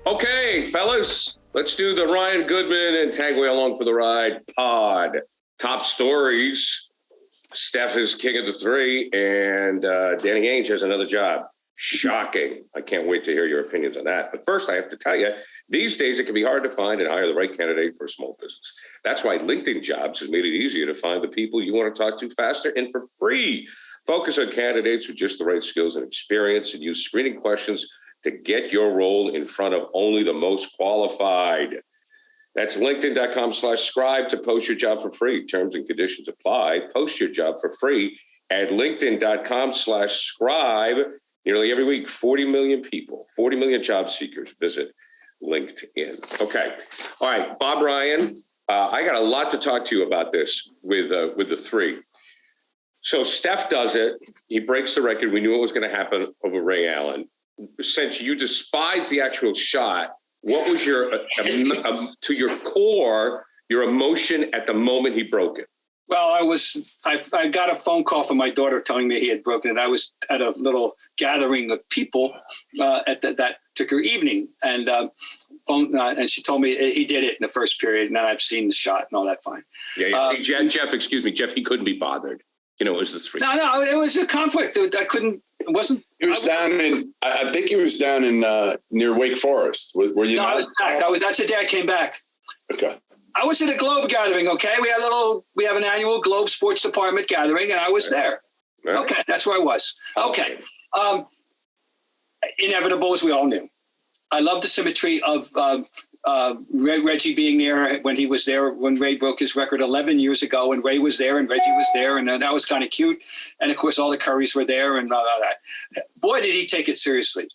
Okay, fellas, let's do the Ryan Goodman and Tagway Along for the Ride pod. Top stories. Steph is king of the three, and Danny Ainge has another job. Shocking. I can't wait to hear your opinions on that. But first, I have to tell you, these days it can be hard to find and hire the right candidate for a small business. That's why LinkedIn Jobs has made it easier to find the people you want to talk to faster and for free. Focus on candidates with just the right skills and experience, and use screening questions to get your role in front of only the most qualified. That's linkedin.com/scribe to post your job for free. Terms and conditions apply. Post your job for free at linkedin.com/scribe. Nearly every week, 40 million people, 40 million job seekers visit LinkedIn. Okay. All right, Bob Ryan, I got a lot to talk to you about this with the three. So Steph does it. He breaks the record. We knew it was going to happen over Ray Allen. Since you despise the actual shot, what was your, to your core, your emotion at the moment he broke it? Well, I got a phone call from my daughter telling me he had broken it. I was at a little gathering of people at that particular evening, and she told me he did it in the first period, and then I've seen the shot and all that fine. Yeah. Jeff, excuse me, Jeff, he couldn't be bothered. You know, it was the three. No, it was a conflict. I couldn't. It wasn't. He was down in. I think he was down in near Wake Forest. Were you? No, I was back. That's the day I came back. Okay. I was at a Globe gathering. Okay, we have an annual Globe Sports Department gathering, and I was there. Right. Okay, that's where I was. Okay. Inevitable, as we all knew. I love the symmetry of Reggie being there when he was there when Ray broke his record 11 years ago, and Ray was there and Reggie was there, and that was kind of cute. And of course, all the Currys were there, and blah, blah, blah. Boy, did he take it seriously.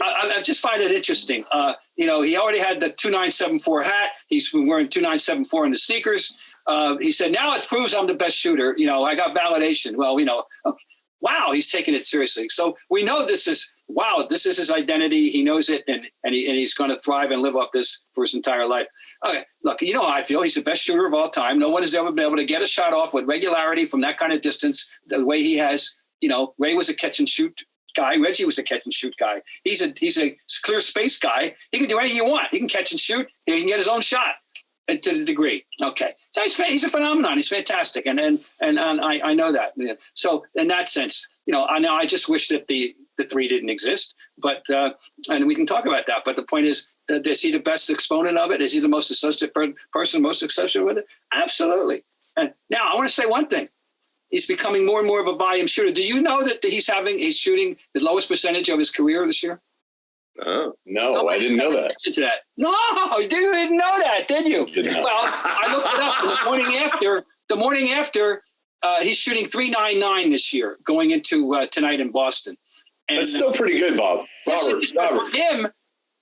I just find it interesting. He already had the 2974 hat. He's wearing 2974 in the sneakers. He said, now it proves I'm the best shooter. I got validation. Well, wow, he's taking it seriously. So we know this is his identity. He knows it, and he's going to thrive and live off this for his entire life. Okay, look, you know how I feel. He's the best shooter of all time. No one has ever been able to get a shot off with regularity from that kind of distance the way he has. Ray was a catch and shoot guy. Reggie was a catch and shoot guy. He's a clear space guy. He can do anything you want. He can catch and shoot. He can get his own shot to the degree. Okay, so he's a phenomenon. He's fantastic, and I know that. So in that sense, I just wish that the three didn't exist, but and we can talk about that. But the point is, is he the best exponent of it? Is he the most associated person, most associated with it? Absolutely. And now I want to say one thing. He's becoming more and more of a volume shooter. Do you know that he's shooting the lowest percentage of his career this year? Oh, no, I didn't know that. No, you didn't know that, did you? Well, I looked it up. And the morning after, he's shooting .399 this year, going into tonight in Boston. And that's still pretty good, Bob. Robert. For him,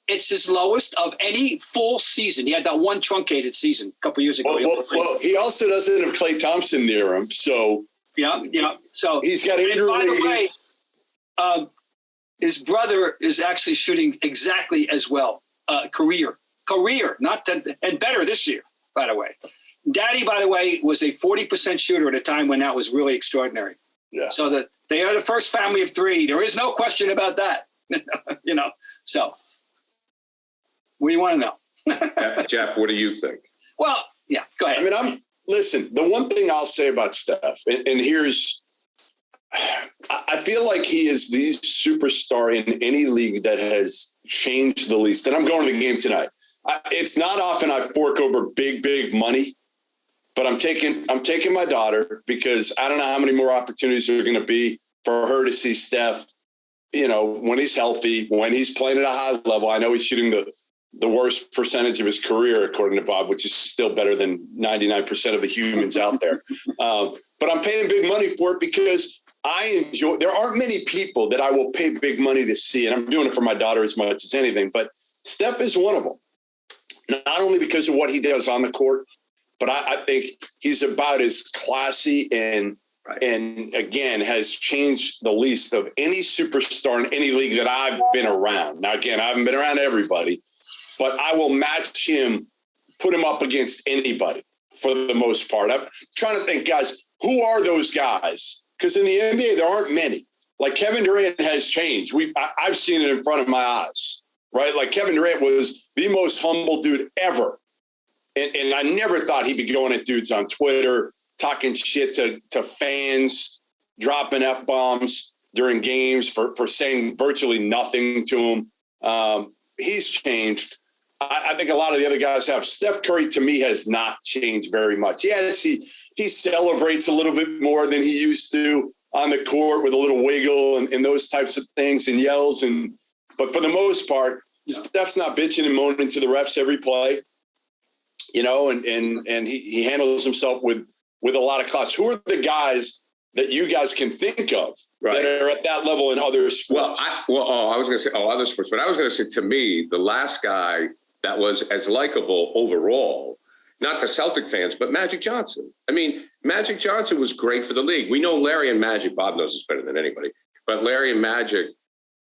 it's his lowest of any full season. He had that one truncated season a couple years ago. Well, he also doesn't have Klay Thompson near him, so yeah. So he's got injuries. By the way, his brother is actually shooting exactly as well. Career, not that, and better this year. By the way, Daddy, by the way, was a 40% shooter at a time when that was really extraordinary. Yeah. So they are the first family of three. There is no question about that. So. What do you want to know? Jeff, what do you think? Well, yeah, go ahead. I mean, listen, the one thing I'll say about Steph, and here's, I feel like he is the superstar in any league that has changed the least. And I'm going to the game tonight. It's not often I fork over big money, but I'm taking my daughter because I don't know how many more opportunities there are going to be for her to see Steph, when he's healthy, when he's playing at a high level. I know he's shooting the worst percentage of his career, according to Bob, which is still better than 99% of the humans out there. But I'm paying big money for it because there aren't many people that I will pay big money to see. And I'm doing it for my daughter as much as anything, but Steph is one of them. Not only because of what he does on the court, but I think he's about as classy and again, has changed the least of any superstar in any league that I've been around. Now, again, I haven't been around everybody, but I will match him, put him up against anybody for the most part. I'm trying to think, guys, who are those guys? Because in the NBA, there aren't many. Like Kevin Durant has changed. I've seen it in front of my eyes, right? Like Kevin Durant was the most humble dude ever. And I never thought he'd be going at dudes on Twitter, talking shit to fans, dropping F-bombs during games for saying virtually nothing to him. He's changed. I think a lot of the other guys have. Steph Curry, to me, has not changed very much. Yes, he celebrates a little bit more than he used to on the court with a little wiggle and those types of things and yells. But for the most part, Steph's not bitching and moaning to the refs every play, and he handles himself with a lot of class. Who are the guys that you guys can think of that are at that level in other sports? I was going to say, other sports, but I was going to say, to me, the last guy that was as likable overall, not to Celtic fans, but Magic Johnson. I mean, Magic Johnson was great for the league. We know Larry and Magic, Bob knows this better than anybody, but Larry and Magic,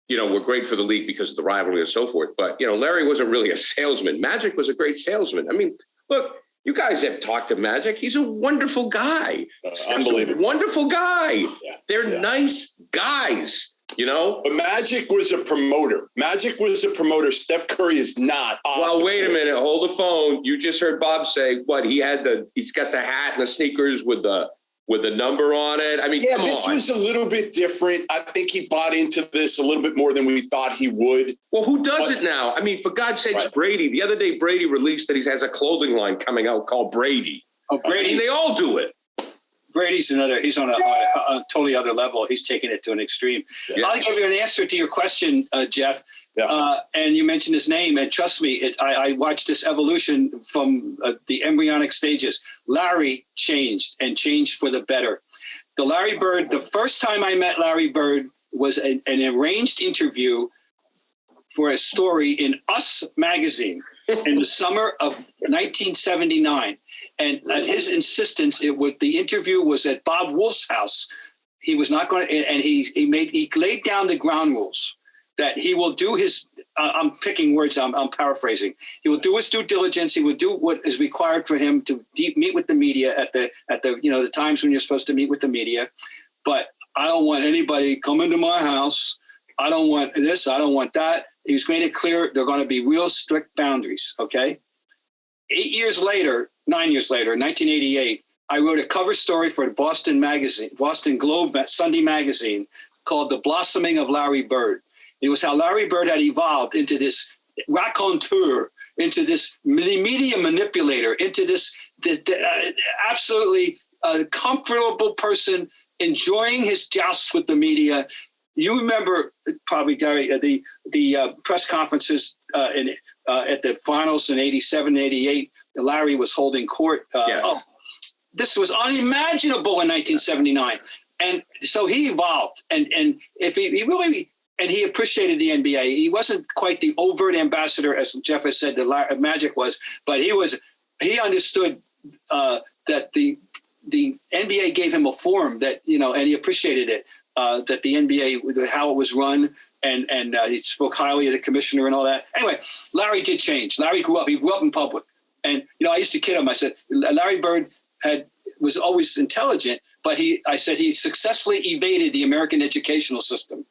were great for the league because of the rivalry and so forth. But, Larry wasn't really a salesman. Magic was a great salesman. I mean, look, you guys have talked to Magic. He's a wonderful guy. Unbelievable. Wonderful guy. Yeah. They're nice guys. But Magic was a promoter. Steph Curry is not. Well, wait a minute. Hold the phone. You just heard Bob say what he's got the hat and the sneakers with the number on it. I mean, yeah, this was a little bit different. I think he bought into this a little bit more than we thought he would. Well, who does it now? I mean, for God's sakes, Brady. The other day, Brady released that he has a clothing line coming out called Brady. Oh, Brady. I mean, they all do it. Brady's he's on a totally other level. He's taking it to an extreme. Yeah. I'll give you an answer to your question, Jeff. Yeah. And you mentioned his name, and trust me, I watched this evolution from the embryonic stages. Larry changed for the better. The first time I met Larry Bird was an arranged interview for a story in Us magazine in the summer of 1979. And at his insistence, the interview was at Bob Wolf's house. He was not going to, and he laid down the ground rules that he will do his. I'm picking words. I'm paraphrasing. He will do his due diligence. He will do what is required for him to meet with the media at the times when you're supposed to meet with the media. But I don't want anybody coming to my house. I don't want this. I don't want that. He's made it clear there are going to be real strict boundaries. Okay. 9 years later, 1988, I wrote a cover story for the Boston Globe Sunday magazine called The Blossoming of Larry Bird. It was how Larry Bird had evolved into this raconteur, into this media manipulator, into this absolutely comfortable person enjoying his jousts with the media. You remember probably, Gary, the press conferences at the finals in 87, 88. Larry was holding court. This was unimaginable in 1979. And so he evolved. And if he really, and he appreciated the NBA. He wasn't quite the overt ambassador, as Jeff has said, that Magic was, but he understood that the NBA gave him a forum that, and he appreciated it, that the NBA, how it was run. And he spoke highly of the commissioner and all that. Anyway, Larry did change. Larry grew up. He grew up in public. And, I used to kid him. I said, Larry Bird was always intelligent, but I said he successfully evaded the American educational system.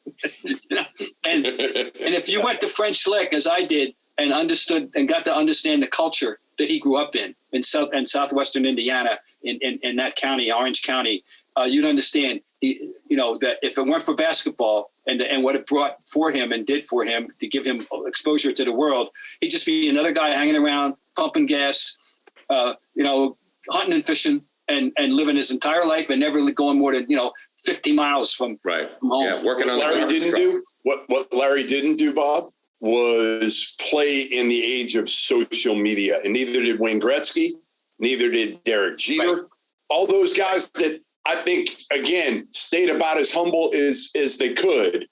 And if you went to French Lick, as I did, and understood and got to understand the culture that he grew up in southwestern Indiana, in that county, Orange County, you'd understand, that if it weren't for basketball and what it brought for him and did for him to give him exposure to the world, he'd just be another guy hanging around, pumping gas, hunting and fishing and living his entire life and never going more than, 50 miles from home. Yeah, working on Larry didn't do. What Larry didn't do, Bob, was play in the age of social media. And neither did Wayne Gretzky, neither did Derek Jeter. Right. All those guys that I think, again, stayed about as humble as they could.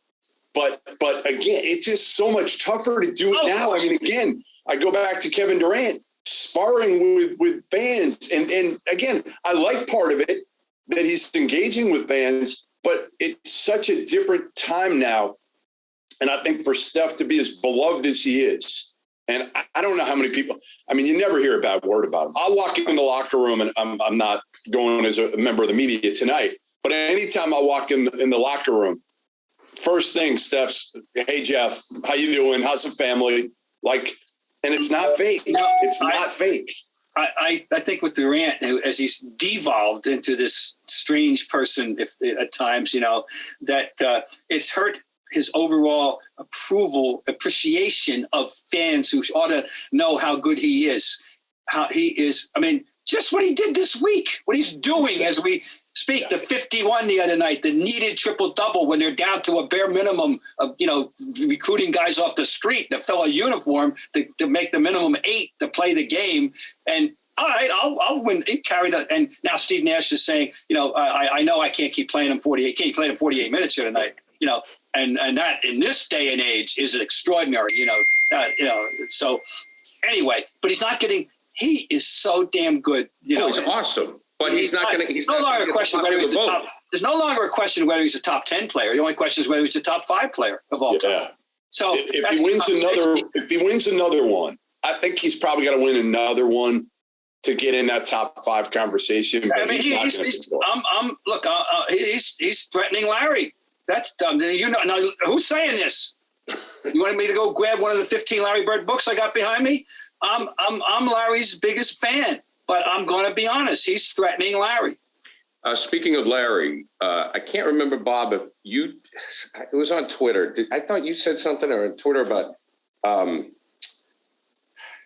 But again, it's just so much tougher to do it now. I mean, again, I go back to Kevin Durant sparring with fans. And again, I like part of it that he's engaging with fans, but it's such a different time now. And I think for Steph to be as beloved as he is, And I don't know how many people, I mean, you never hear a bad word about him. I'll walk in the locker room, and I'm not going as a member of the media tonight, but anytime I walk in the locker room, first thing, Steph's, hey, Jeff, how you doing? How's the family? Like, and it's not fake. It's not fake. I think with Durant, as he's devolved into this strange person at times, that it's hurt his overall appreciation of fans who ought to know how good he is. How he is. I mean, just what he did this week, what he's doing as we speak, the 51 the other night, the needed triple-double when they're down to a bare minimum of, recruiting guys off the street that fill a uniform to make the minimum 8 to play the game. And all right, I'll win. He carried it. And now Steve Nash is saying, I know I can't keep playing him 48. Can't play him 48 minutes here tonight. And that in this day and age is extraordinary. So anyway, but he's not getting. He is so damn good. He's awesome. But he's not going to. He's no longer a question whether he's the top. There's no longer a question whether he's a top 10 player. The only question is whether he's a top 5 player of all time. So if he wins another one, I think he's probably got to win another one to get in that top 5 conversation. But he's threatening Larry. That's dumb. Now who's saying this? You wanted me to go grab one of the 15 Larry Bird books I got behind me? I'm Larry's biggest fan, but I'm going to be honest. He's threatening Larry. Speaking of Larry, I can't remember, Bob, if it was on Twitter. I thought you said something on Twitter about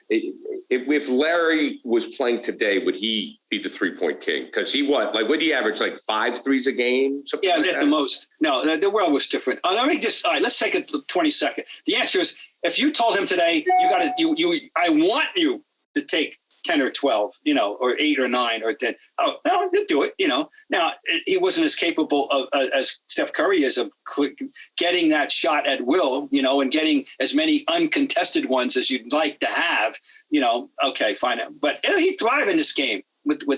if Larry was playing today, would he be the 3-point king? Because would he average like 5 threes a game? Yeah, at the most. No, the world was different. All right, let's take a 20-second. The answer is, if you told him today, I want you to take 10 or 12, or 8 or 9 or 10. Oh, no, he'll do it, Now, he wasn't as capable of as Steph Curry is of getting that shot at will, and getting as many uncontested ones as you'd like to have, okay, fine. But he'd thrive in this game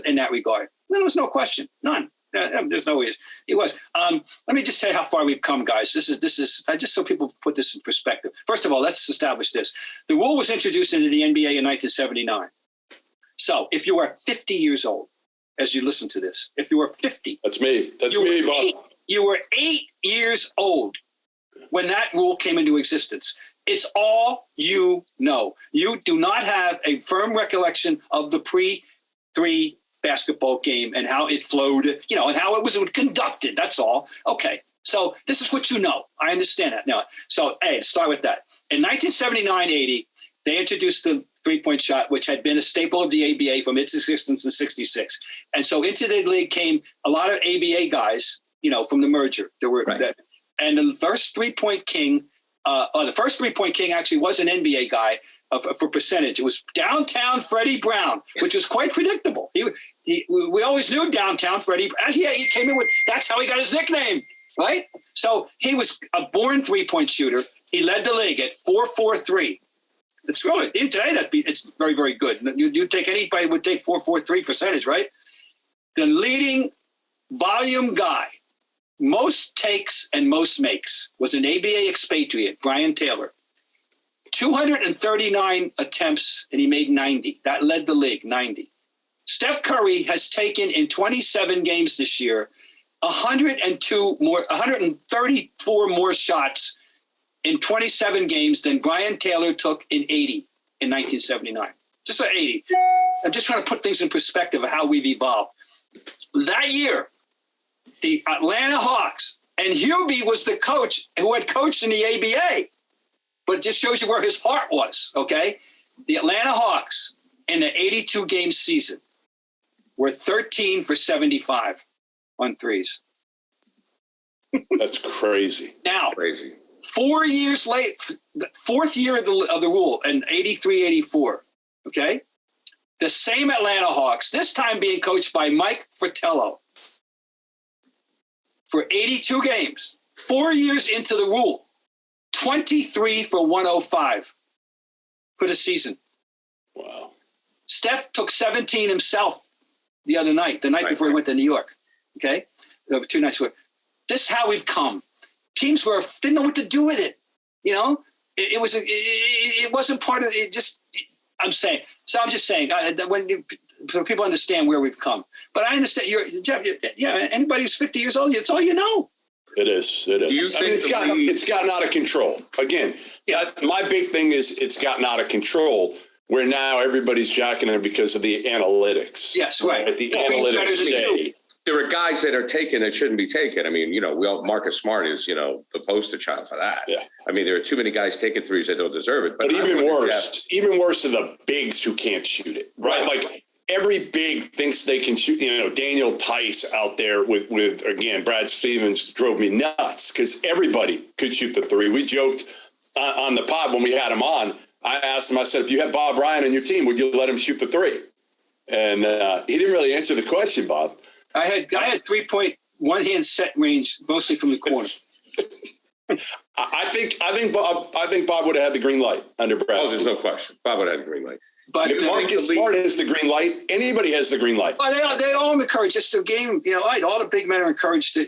in that regard. There was no question. None. There's no ways. He was. Let me just say how far we've come, guys. This is just so people put this in perspective. First of all, let's establish this. The rule was introduced into the NBA in 1979. So if you are 50 years old, as you listen to this, if you are 50. That's me. That's me, Bob. You were 8 years old when that rule came into existence. It's all you know. You do not have a firm recollection of the pre-3 basketball game and how it flowed, and how it was conducted. That's all. Okay. So this is what you know. I understand that now. So, start with that. In 1979-80, they introduced the 3-point shot, which had been a staple of the ABA from its existence in '66. And so into the league came a lot of ABA guys, from the merger. There were and the first 3-point king, actually was an NBA guy for percentage. It was Downtown Freddie Brown, which was quite predictable. We always knew Downtown Freddie. He came in with, that's how he got his nickname, right? So he was a born 3-point shooter. He led the league at 4.43. It's really, even today, it's very, very good. You take anybody would take 4.43 percentage, right? The leading volume guy, most takes and most makes, was an ABA expatriate, Brian Taylor. 239 attempts, and he made 90. That led the league, 90. Steph Curry has taken in 27 games this year 134 more shots in 27 games than Brian Taylor took in 80 in 1979. Just 80. I'm just trying to put things in perspective of how we've evolved. That year, the Atlanta Hawks, and Hubie was the coach who had coached in the ABA, but it just shows you where his heart was, okay? The Atlanta Hawks in the 82-game season were 13 for 75 on threes. That's crazy. Now, crazy. 4 years late, the fourth year of the rule in 83-84, okay? The same Atlanta Hawks, this time being coached by Mike Fratello, for 82 games, 4 years into the rule, 23 for 105 for the season. Wow. Steph took 17 himself the other night, the night before he went to New York, okay? 2 nights ago. This is how we've come. Teams didn't know what to do with it, it wasn't part of it. I'm just saying for people understand where we've come. But I understand Jeff. Anybody who's 50 years old, it's all you know. It is. Do you think it's gotten out of control. Again, my big thing is it's gotten out of control where now everybody's jacking it because of the analytics. Yes, right. The analytics say. There are guys that are taken that shouldn't be taken. I mean, Marcus Smart is, the poster child for that. Yeah. I mean, there are too many guys taking threes that don't deserve it. But even worse are the bigs who can't shoot it, right? Like every big thinks they can shoot. Daniel Tice out there with again, Brad Stevens drove me nuts because everybody could shoot the three. We joked on the pod when we had him on. I asked him, I said, if you had Bob Ryan on your team, would you let him shoot the three? And he didn't really answer the question, Bob. I had 3-point one-hand set range, mostly from the corner. I think Bob would have had the green light under Brad. Oh, there's no question. Bob would have had the green light. But if Marcus Smart has the green light, anybody has the green light. Well, they all encourage. Just the game, all the big men are encouraged to.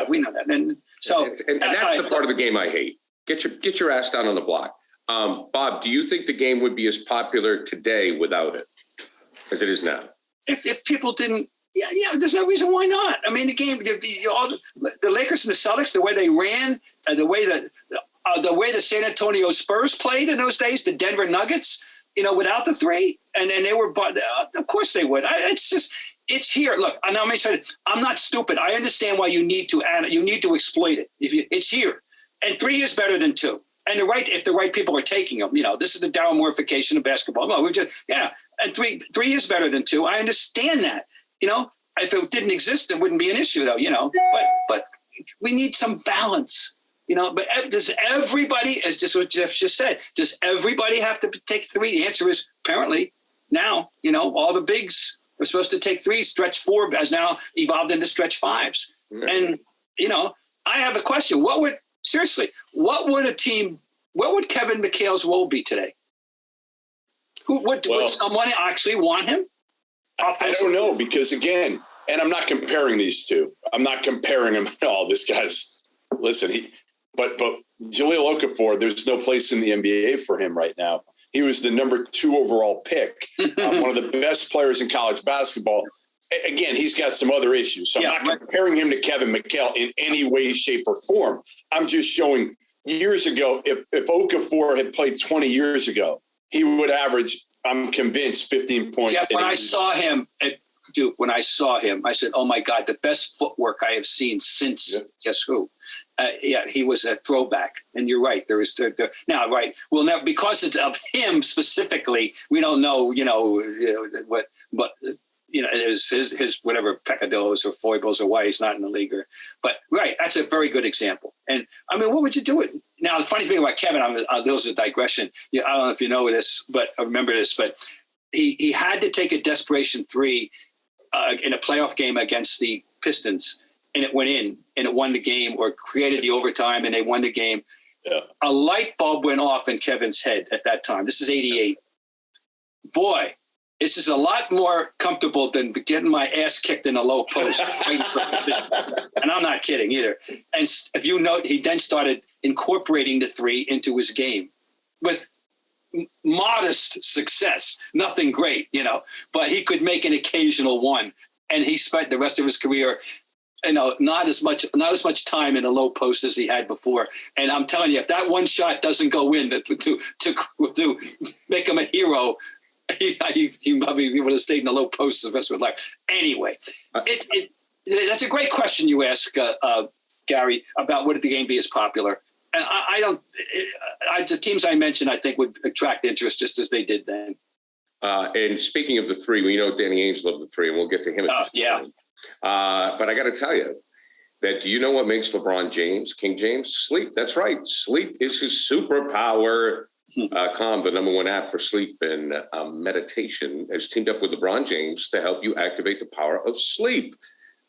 We know that, and so and that's the part of the game I hate. Get your ass down on the block. Bob, do you think the game would be as popular today without it as it is now? If people didn't. Yeah, there's no reason why not. I mean, the game, the Lakers and the Celtics, the way they ran, the way the San Antonio Spurs played in those days, the Denver Nuggets, without the three, and they were, of course they would. It's here. Look, I'm not stupid. I understand why you need to exploit it. It's here, and three is better than two. And if the right people are taking them, this is the Daryl Mortification of basketball. No, and three is better than two. I understand that. If it didn't exist, it wouldn't be an issue, though. But we need some balance. But does everybody, as just what Jeff just said, does everybody have to take three? The answer is apparently now. All the bigs are supposed to take three. Stretch four has now evolved into stretch fives. Mm-hmm. And I have a question. What would Kevin McHale's role be today? Would someone actually want him? I don't know, because again, and I'm not comparing these two. I'm not comparing them at all. This guy's, listen, but Jahlil Okafor, there's no place in the NBA for him right now. He was the number 2 overall pick, one of the best players in college basketball. Again, he's got some other issues. So I'm not comparing him to Kevin McHale in any way, shape, or form. I'm just showing years ago, if Okafor had played 20 years ago, he would average, I'm convinced, 15 points. Yeah, when I saw him at Duke, I said, oh, my God, the best footwork I have seen since, guess who? He was a throwback. And you're right. There is now, right. Well, now, because of him specifically, we don't know, his whatever peccadillos or foibles or why he's not in the league. But right, that's a very good example. And I mean, what would you do it? Now, the funny thing about Kevin, those are digression. I don't know if you know this, but I remember this, but he had to take a desperation three in a playoff game against the Pistons, and it went in, and it won the game, or created the overtime, and they won the game. Yeah. A light bulb went off in Kevin's head at that time. This is 88. Boy, this is a lot more comfortable than getting my ass kicked in a low post. And I'm not kidding either. And if you note, he then started incorporating the three into his game with modest success, nothing great, but he could make an occasional one. And he spent the rest of his career, not as much time in a low post as he had before. And I'm telling you, if that one shot doesn't go in to make him a hero, he probably would have stayed in the low post the rest of his life. Anyway, that's a great question you ask, Gary, about would the game be as popular? And the teams I mentioned, I think, would attract interest just as they did then. And speaking of the three, Danny Ainge loved the three, and we'll get to him. But I got to tell you that, do you know what makes LeBron James, King James? Sleep. That's right. Sleep is his superpower. Calm, the number 1 app for sleep and meditation, has teamed up with LeBron James to help you activate the power of sleep.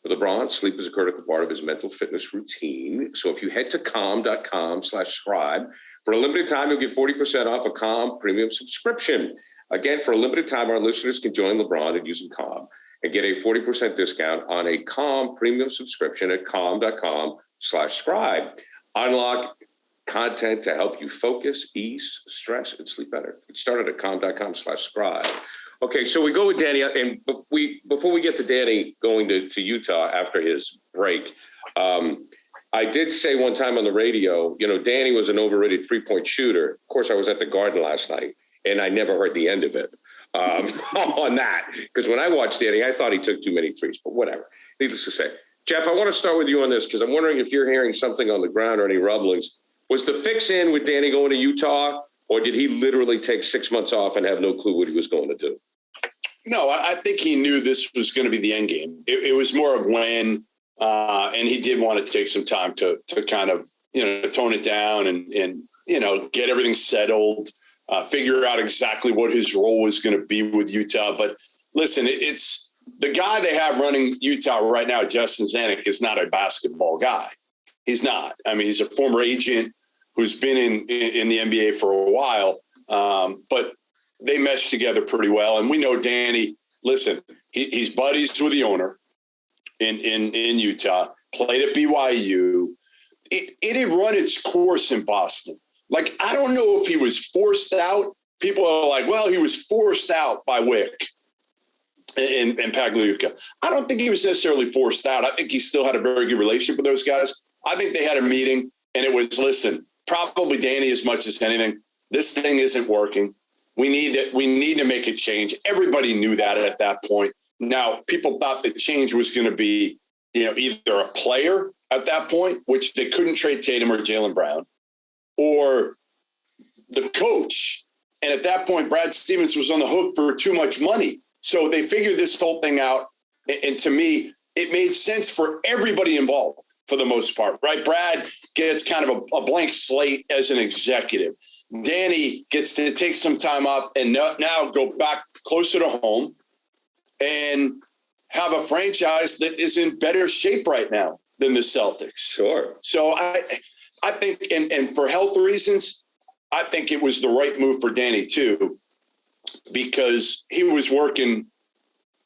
For LeBron, sleep is a critical part of his mental fitness routine. So if you head to calm.com/scribe, for a limited time, you'll get 40% off a Calm premium subscription. Again, for a limited time, our listeners can join LeBron and use Calm and get a 40% discount on a Calm premium subscription at calm.com/scribe. Unlock content to help you focus, ease stress, and sleep better. It started at calm.com/scribe. Okay, so we go with Danny, and before we get to Danny going to Utah after his break, I did say one time on the radio, Danny was an overrated three-point shooter. Of course, I was at the Garden last night, and I never heard the end of it on that. Because when I watched Danny, I thought he took too many threes, but whatever. Needless to say. Jeff, I want to start with you on this because I'm wondering if you're hearing something on the ground or any rumblings. Was the fix in with Danny going to Utah, or did he literally take 6 months off and have no clue what he was going to do? No, I think he knew this was going to be the end game. It was more of when, and he did want to take some time to kind of, tone it down and get everything settled, figure out exactly what his role was going to be with Utah. But listen, it's the guy they have running Utah right now, Justin Zanuck, is not a basketball guy. He's not. I mean, he's a former agent who's been in the NBA for a while, but they mesh together pretty well. And we know Danny, listen, he's buddies with the owner in Utah, played at BYU. It had run its course in Boston. Like, I don't know if he was forced out. People are like, well, he was forced out by Wick and Pagliuca. I don't think he was necessarily forced out. I think he still had a very good relationship with those guys. I think they had a meeting, and it was, listen, probably Danny as much as anything, this thing isn't working. We need to make a change. Everybody knew that at that point. Now, people thought the change was going to be, either a player at that point, which they couldn't trade Tatum or Jaylen Brown, or the coach. And at that point, Brad Stevens was on the hook for too much money. So they figured this whole thing out. And to me, it made sense for everybody involved for the most part, right? Brad gets kind of a blank slate as an executive. Danny gets to take some time off and now go back closer to home and have a franchise that is in better shape right now than the Celtics. Sure. So I think, and for health reasons, I think it was the right move for Danny too, because he was working,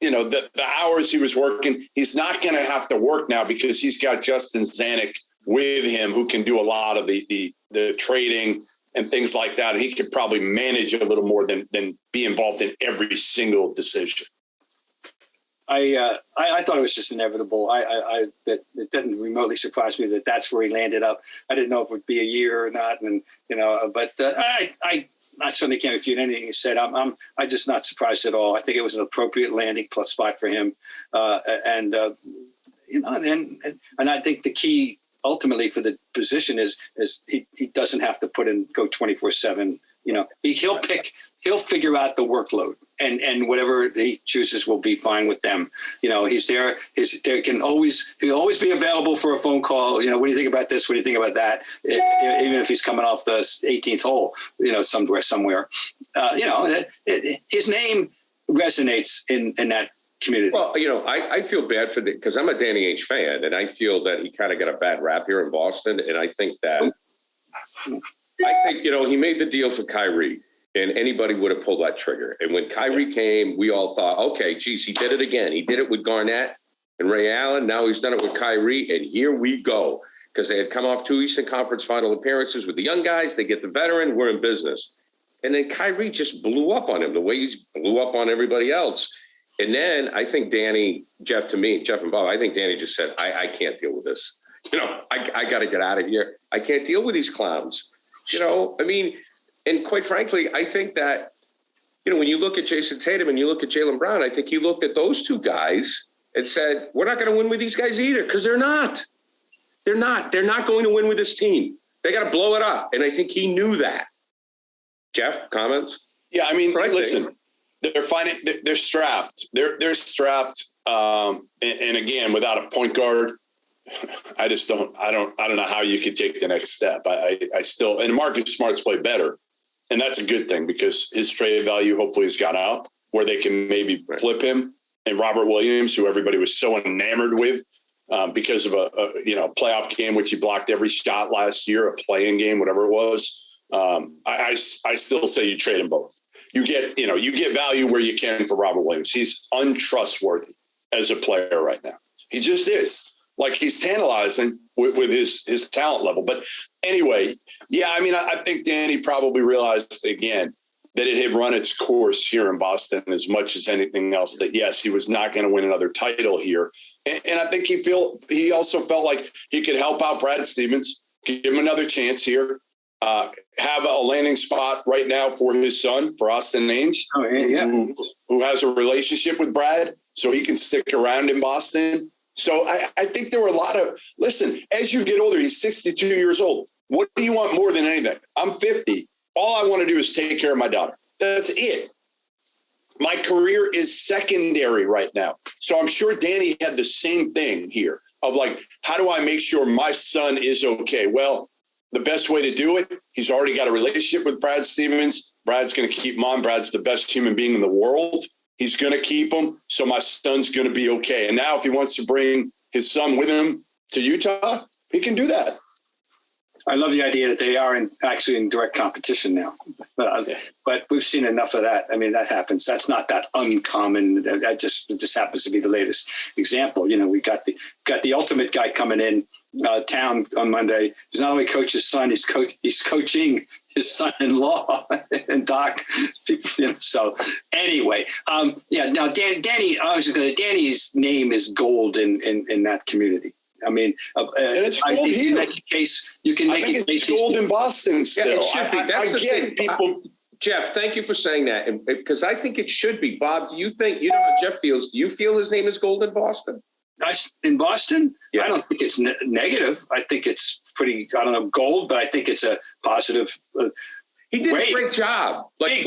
the hours he was working, he's not going to have to work now because he's got Justin Zanuck with him who can do a lot of the trading and things like that. He could probably manage a little more than be involved in every single decision. I thought it was just inevitable. That it doesn't remotely surprise me that that's where he landed up. I didn't know if it would be a year or not, and but I certainly can't refute anything he said. I'm just not surprised at all. I think it was an appropriate landing plus spot for him, and I think the key ultimately for the position is he doesn't have to go 24/7. He'll figure out the workload and whatever he chooses will be fine with them. He's there. He'll always be available for a phone call. What do you think about this? What do you think about that? Even if he's coming off the 18th hole, somewhere. His name resonates in that community. Well, I feel bad for because I'm a Danny Ainge fan, and I feel that he kind of got a bad rap here in Boston. And I think he made the deal for Kyrie, and anybody would have pulled that trigger. And when Kyrie came, we all thought, okay, geez, he did it again. He did it with Garnett and Ray Allen. Now he's done it with Kyrie, and here we go. Because they had come off 2 Eastern Conference final appearances with the young guys. They get the veteran. We're in business. And then Kyrie just blew up on him the way he's blew up on everybody else. And then I think Danny, Jeff and Bob, I think Danny just said, I can't deal with this. I got to get out of here. I can't deal with these clowns. And quite frankly, I think that, when you look at Jason Tatum and you look at Jaylen Brown, I think he looked at those two guys and said, we're not going to win with these guys either, because they're not. They're not going to win with this team. They got to blow it up. And I think he knew that. Jeff, comments? Yeah, listen, they're strapped. They're strapped. And again, without a point guard, I don't know how you could take the next step. I still, and Marcus Smart's played better. And that's a good thing because his trade value hopefully has gone up where they can maybe flip him. And Robert Williams, who everybody was so enamored with because of a playoff game, which he blocked every shot last year, a play-in game, whatever it was. I still say you trade them both. You get value where you can for Robert Williams. He's untrustworthy as a player right now. He just is. like he's tantalizing with his talent level. But anyway, yeah, I mean, I think Danny probably realized again that it had run its course here in Boston as much as anything else, that yes, he was not going to win another title here. And I think he also felt like he could help out Brad Stevens, give him another chance here, have a landing spot right now for his son, for Austin Ainge, who has a relationship with Brad, so he can stick around in Boston. So I think there were a lot of, listen, as you get older, he's 62 years old. What do you want more than anything? I'm 50. All I want to do is take care of my daughter. That's it. My career is secondary right now. So I'm sure Danny had the same thing here of like, how do I make sure my son is okay? Well, the best way to do it, he's already got a relationship with Brad Stevens. Brad's going to keep him on. Brad's the best human being in the world. He's going to keep him. So my son's going to be okay. And now if he wants to bring his son with him to Utah, he can do that. I love the idea that they are actually in direct competition now, but we've seen enough of that. I mean, that happens. That's not that uncommon. It just happens to be the latest example. You know, we got the ultimate guy coming in town on Monday. He's not only coach's son, he's coaching his son-in-law and Doc. So anyway, Now Danny's name is gold in that community. I mean, and it's gold here. You can make it case. It's gold in Boston still. Yeah, I get people. Jeff, thank you for saying that, because I think it should be. Bob, do you think, you know how Jeff feels? Do you feel his name is gold in Boston? In Boston? Yeah. I don't think it's negative. I think it's pretty, I don't know, gold, but I think it's a positive. He did a great job. I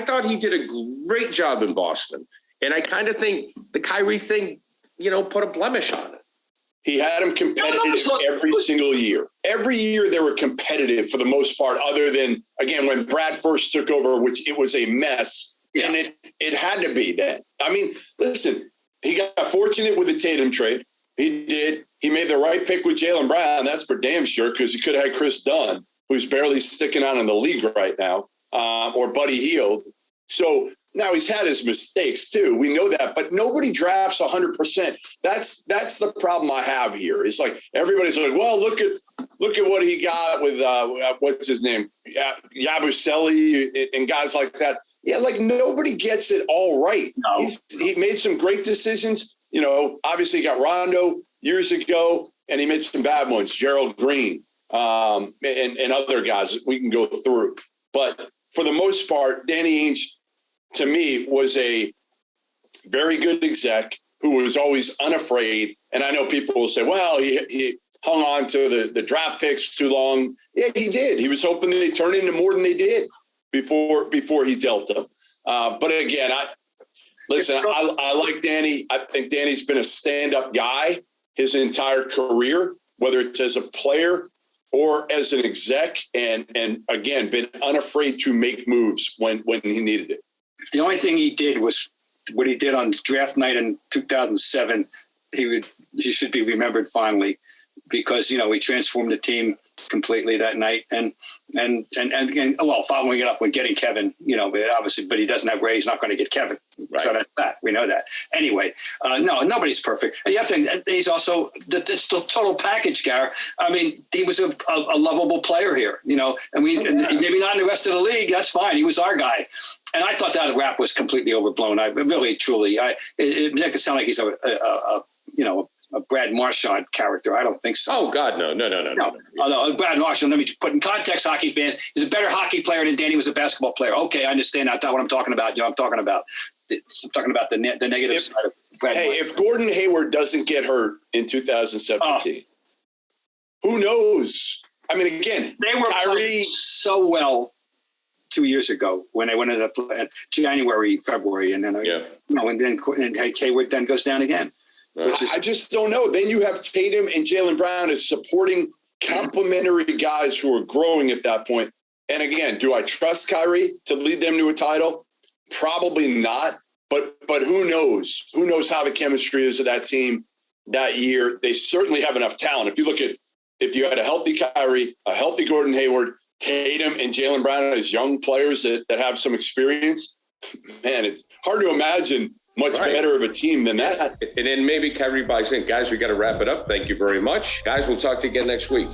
thought he did a great job in Boston. And I kind of think the Kyrie thing, put a blemish on it. He had them competitive every single year. Every year they were competitive for the most part, other than, again, when Brad first took over, which it was a mess. Yeah. And it had to be then. I mean, listen, he got fortunate with the Tatum trade. He did. He made the right pick with Jaylen Brown. That's for damn sure, because he could have had Chris Dunn, who's barely sticking out in the league right now, or Buddy Hield. So now he's had his mistakes too. We know that, but nobody drafts 100%. That's the problem I have here. It's like everybody's like, well, look at what he got with what's his name, Yabusele and guys like that. Yeah, like nobody gets it all right. No. He made some great decisions. Obviously he got Rondo years ago, and he made some bad ones. Gerald Green and other guys we can go through. But for the most part, Danny Ainge, to me, was a very good exec who was always unafraid. And I know people will say, well, he hung on to the draft picks too long. Yeah, he did. He was hoping they turn into more than they did before he dealt them. But again, I like Danny. I think Danny's been a stand-up guy his entire career, whether it's as a player or as an exec, and again, been unafraid to make moves when he needed it. If the only thing he did was what he did on draft night in 2007, he should be remembered fondly, because we transformed the team completely that night, and following it up with getting Kevin, obviously, but he doesn't have Ray. He's not going to get Kevin. Right. So that's that. We know that. Anyway, no, nobody's perfect. And you have to, he's also, it's the total package, Gar. I mean, he was a lovable player here, and maybe not in the rest of the league. That's fine. He was our guy. And I thought that rap was completely overblown. It makes it sound like he's a Brad Marchand character. I don't think so. Oh, God, no. Although Brad Marchand, let me put in context, hockey fans, he's a better hockey player than Danny was a basketball player. Okay, I understand. That's not what I'm talking about. I'm talking about the negative side of Brad Marchand. If Gordon Hayward doesn't get hurt in 2017, who knows? I mean, again, they were playing so well 2 years ago when they went into January, February, and then and Hayward then goes down again. I just don't know. Then you have Tatum and Jaylen Brown as supporting complementary guys who are growing at that point. And again, do I trust Kyrie to lead them to a title? Probably not. But who knows? Who knows how the chemistry is of that team that year? They certainly have enough talent. If you had a healthy Kyrie, a healthy Gordon Hayward, Tatum and Jaylen Brown as young players that have some experience, man, it's hard to imagine much better of a team than that. And then maybe Kyrie buys in. Guys, we got to wrap it up. Thank you very much. Guys, we'll talk to you again next week.